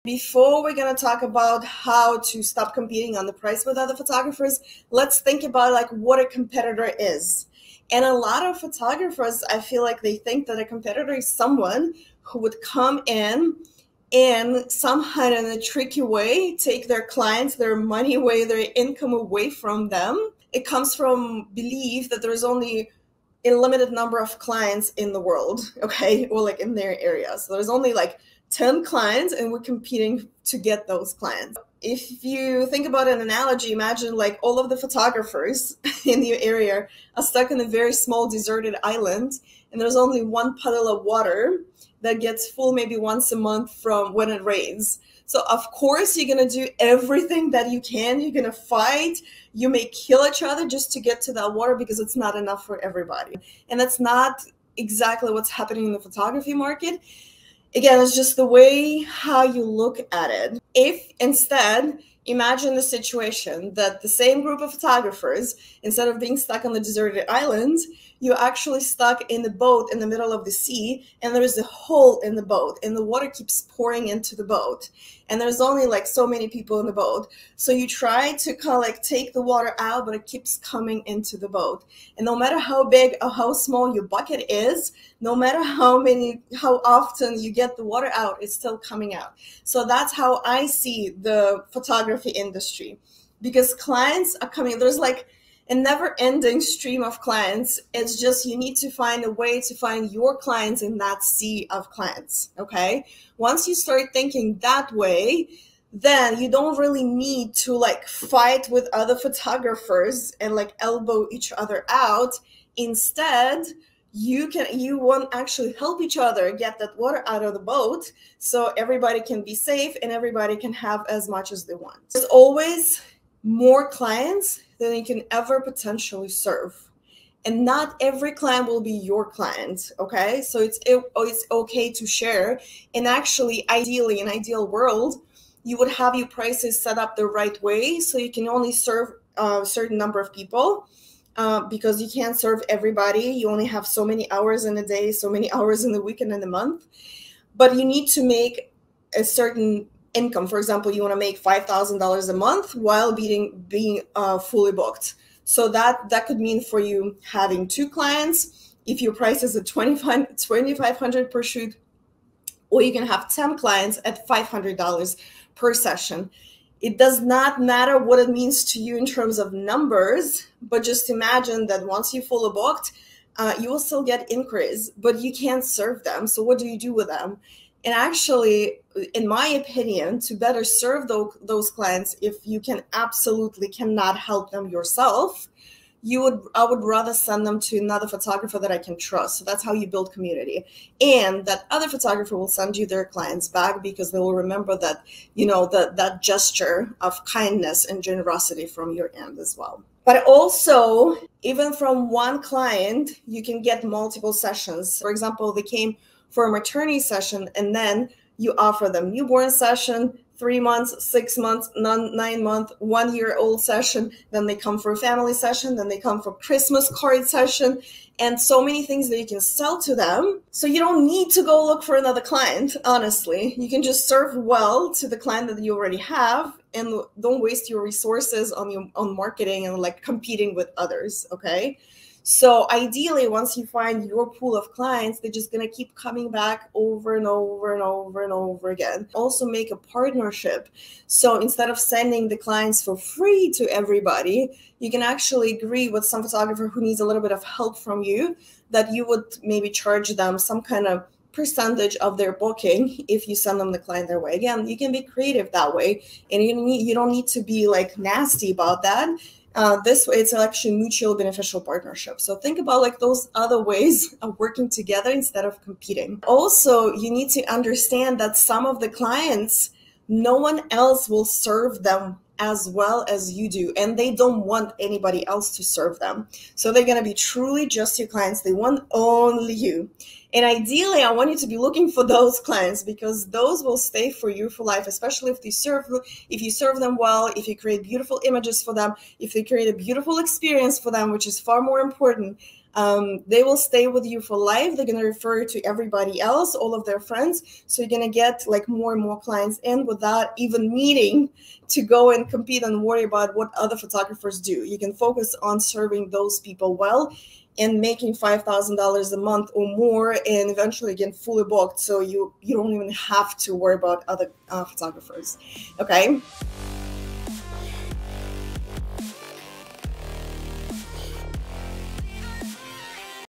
Before we're going to talk about how to stop competing on the price with other photographers, let's think about like what a competitor is. And a lot of photographers, I feel like they think that a competitor is someone who would come in and somehow in a tricky way take their clients, their money away, their income away from them. It comes from belief that there's only a limited number of clients in the world, okay, or like in their area. So there's only like 10 clients and we're competing to get those clients. If you think about an analogy, imagine like all of the photographers in your area are stuck in a very small deserted island and there's only one puddle of water that gets full maybe once a month from when it rains. So of course you're going to do everything that you can. You're going to fight. You may kill each other just to get to that water because it's not enough for everybody. And that's not exactly what's happening in the photography market. Again, it's just the way how you look at it. If instead, imagine the situation that the same group of photographers, instead of being stuck on the deserted island, you're actually stuck in the boat in the middle of the sea, and there is a hole in the boat, and the water keeps pouring into the boat. And there's only like so many people in the boat. So you try to kind of like take the water out, but it keeps coming into the boat. And no matter how big or how small your bucket is, no matter how often you get the water out, it's still coming out. So that's how I see the photography industry, because clients are coming. There's like a never-ending stream of clients. It's just you need to find a way to find your clients in that sea of clients, okay? Once you start thinking that way, then you don't really need to like fight with other photographers and like elbow each other out. Instead, you want to actually help each other get that water out of the boat so everybody can be safe and everybody can have as much as they want. There's always more clients than you can ever potentially serve. And not every client will be your client, okay? So it's okay to share. And actually, ideally, in an ideal world, you would have your prices set up the right way so you can only serve a certain number of people. Because you can't serve everybody. You only have so many hours in a day, so many hours in the week and in the month. But you need to make a certain income. For example, you want to make $5,000 a month while being fully booked. So that could mean for you having 2 clients. If your price is at $2,500 per shoot, or you can have 10 clients at $500 per session. It does not matter what it means to you in terms of numbers, but just imagine that once you're fully booked, you will still get inquiries, but you can't serve them. So what do you do with them? And actually, in my opinion, to better serve those clients, if you absolutely cannot help them yourself, I would rather send them to another photographer that I can trust. So that's how you build community. And that other photographer will send you their clients back because they will remember that, that gesture of kindness and generosity from your end as well. But also, even from one client, you can get multiple sessions. For example, they came for a maternity session and then you offer them newborn session, 3 months, 6 months, 9 month, 1 year old session. Then they come for a family session. Then they come for Christmas card session, and so many things that you can sell to them. So you don't need to go look for another client. Honestly, you can just serve well to the client that you already have, and don't waste your resources on marketing and like competing with others. Okay. So ideally, once you find your pool of clients, they're just going to keep coming back over and over and over and over again. Also make a partnership. So instead of sending the clients for free to everybody, you can actually agree with some photographer who needs a little bit of help from you that you would maybe charge them some kind of percentage of their booking if you send them the client their way. Again, you can be creative that way, and you don't need to be like nasty about that. This way, it's actually mutual beneficial partnership. So think about like those other ways of working together instead of competing. Also, you need to understand that some of the clients, no one else will serve them as well as you do, and they don't want anybody else to serve them. So they're going to be truly just your clients. They want only you. And ideally, I want you to be looking for those clients, because those will stay for you for life, especially if you serve them well, if you create beautiful images for them, if you create a beautiful experience for them, which is far more important. They will stay with you for life. They're going to refer to everybody else, all of their friends. So you're going to get like more and more clients in without even needing to go and compete and worry about what other photographers do. You can focus on serving those people well and making $5,000 a month or more, and eventually get fully booked. So you don't even have to worry about other photographers. Okay.